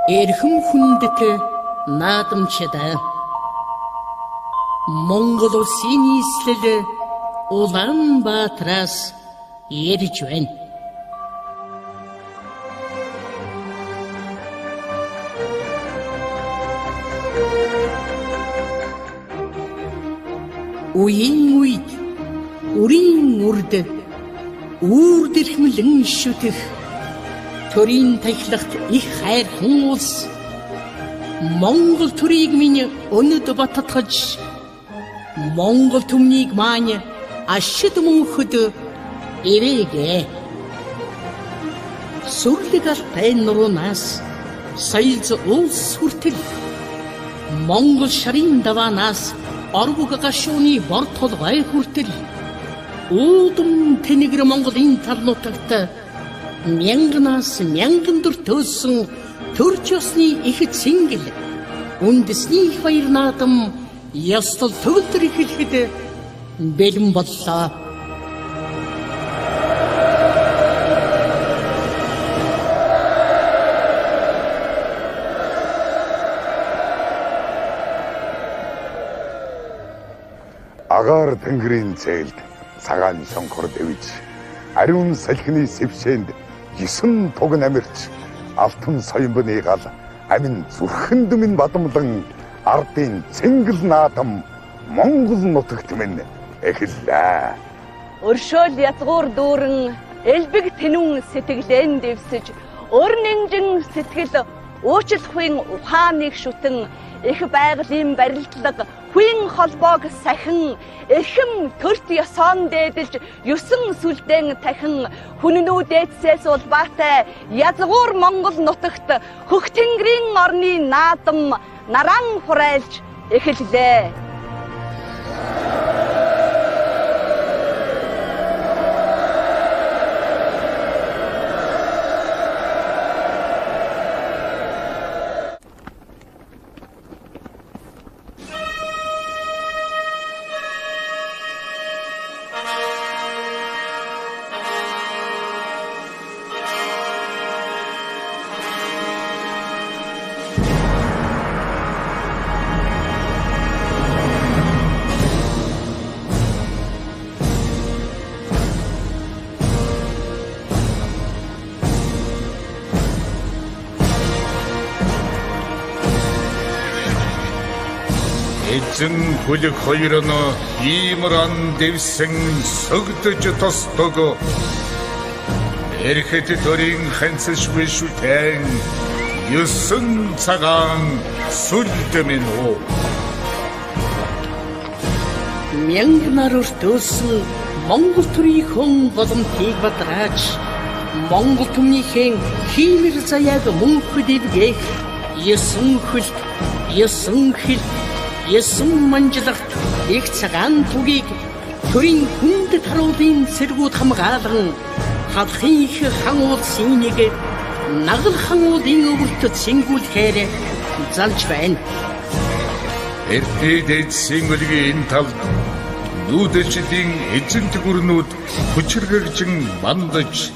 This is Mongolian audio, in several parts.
Эрхэм хүндэт наадамчдаа Монгол улсын нийслэл Улаанбаатараас ярьж байна. Үеийн үед үрийн үрд үрд эрхмлэн шүтэх төрийн тахилагт их хайрхан улс Монгол төрийг минь өнөд баттгаж Монгол түмнийг маань ашид мөнхөд эвэгээ сүрлэг алтай нуруунаас соёлз улс хүртэл Монгол шарын даваанаас орбог гашууны бор толгой хүртэл үүдэн тэнэгэр Монголын тал нутагт мянган дөртөөсөн төрч ёсны их цэнгэл үндэсний их баяр наадам ёслол төгөлдөр эхлэхэд бэлэн боллоо. Агаар тэнгэрийн зээлд цагаан шонхор дэвж ариун салхины сэвшээнд 9 туг намирч алтан соёмбны гал амин зүрхэн дүмэн бадамлан ардын цэнгэл наадам Монгол нутагт минь эхэллээ. Өршөөл язгуур дүүрэн элбэг тэнүүн сэтгэлэн дэвсэж өр нэнжин сэтгэл уучлахын ухааныг шүтэн их байгалийн барилдлага хүн холбоог сахин эрхэм төрт ёсоон дээдэлж 9 сүлдэн тахин хүннүү дээдсээс улбаатай язгуур Монгол нутагт хөх тэнгэрийн орны наадам наран хурайлж эхэллээ. Эзэн хүлэг хоёр нь иймран дэвсэн сөгдөж тосдог. Эрхэт төрийн ханцшгүй шүтэн 9 цагаан сүлдэмэн уу. Мянган өртөөсөн Монгол төрийн хүн боломтыг бадрааж Монгол түмнийхэн хиймэр заяаг мөнхөд эвгээх 9 хөлт 9 хил 9 манжлагт их цагаан түгийг төрийн хүнд таруулын сэргүүд хамгаалан халахын их хан улсын нэг нагал хан уулын өвөрт цэнгүүлэхээр залж байна. Эртний дэдсийн өлгийн энэ талд нүүдэлчдийн эзэнт гүрнүүд хүчрэгжин мандаж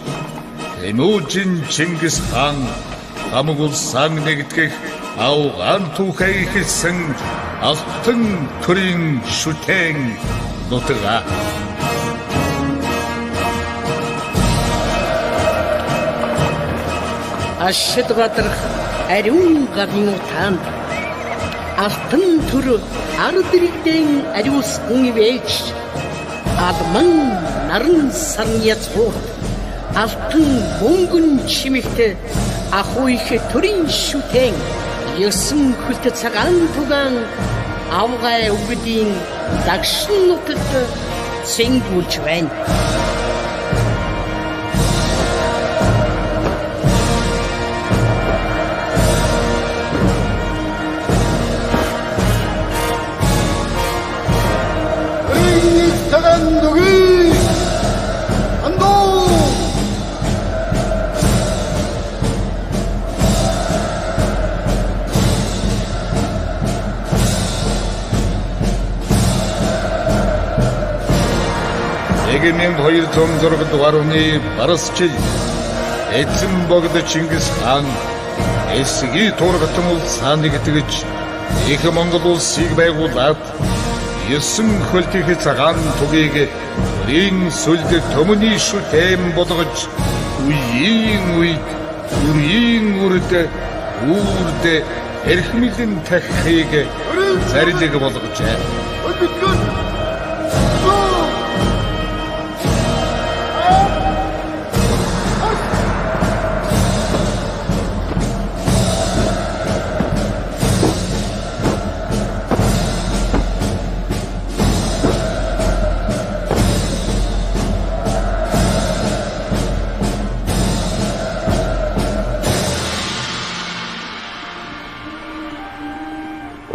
Тэмүжин Чингис хаан хамаг улсаа нэгтгэх аугаан түүхээ ихэлсэн алтан төрийн шүтэн нутага. Ашид бадрах ариун гадны утаанд алтан төр ард иргэдэн ариусган ивэж алман наран сарны язгуур алтан мөнгөн чимэгт ахуй их төрийн шүтэн 9 хөлт цагаан тугаан авгай үгдийн дагшин нутагт цэнгүүлж байна. Эгэмен 206 дугаар оны барс жил эзэн богд Чингис хаан эсгийн тургатан улсаа нэгтгэж их Монгол улсыг байгуулад 9 хөлтийн цагаан тугийг өрийн сүлд төмний шүтэм болгож үеийн үед үрийн үрд эрхмэлэн таххыг зарилэг болгожээ.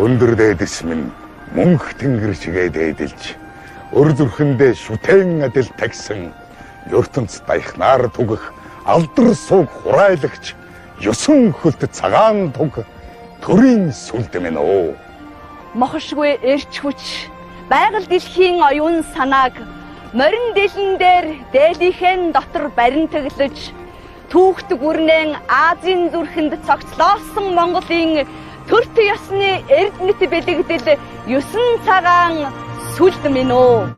Өндөр дээдэс минь мөнх тэнгэр шигээ дээдэлж өр зүрхэндээ шүтэн адил тагсан ертөнц даяхнаар түгэх алдар сууг хурайлагч 9 хөлт цагаан туг төрийн сүлд минь оо. Мохшгүй эрч хүч байгаль дэлхийн оюун санааг морин дэлэн дээр дээлийнхэн дотор баримтаглаж түүхт гүрнэн Азийн зүрхэнд цогцлоосон Монголын төрт ёсны эрдэнэт бэлэгдэл 9 цагаан сүлд минь оо.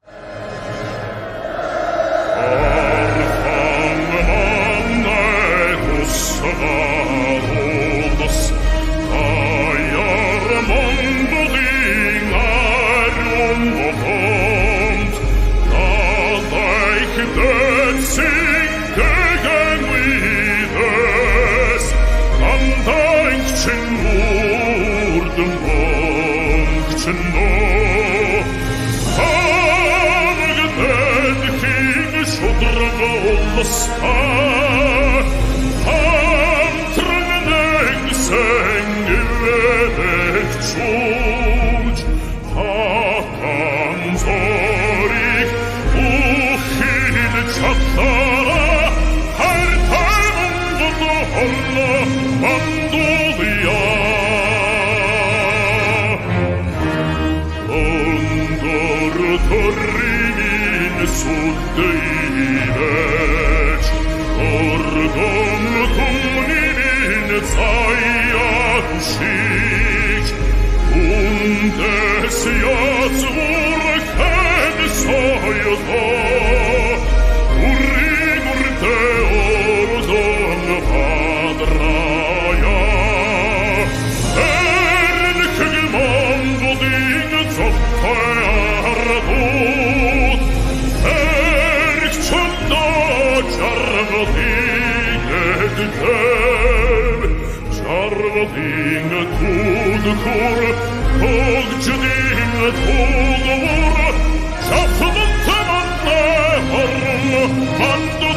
Mando